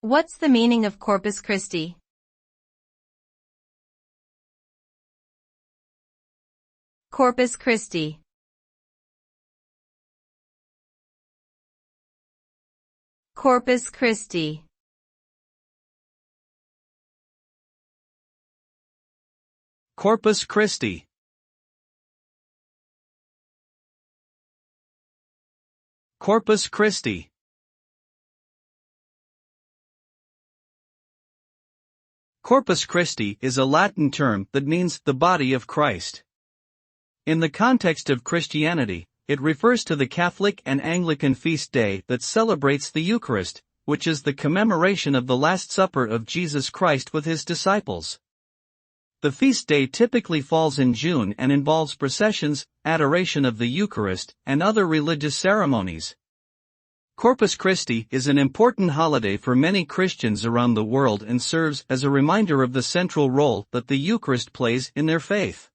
What's the meaning of Corpus Christi? Corpus Christi. Corpus Christi. Corpus Christi. Corpus Christi. Corpus Christi is a Latin term that means the body of Christ. In the context of Christianity, it refers to the Catholic and Anglican feast day that celebrates the Eucharist, which is the commemoration of the Last Supper of Jesus Christ with his disciples. The feast day typically falls in June and involves processions, adoration of the Eucharist, and other religious ceremonies. Corpus Christi is an important holiday for many Christians around the world and serves as a reminder of the central role that the Eucharist plays in their faith.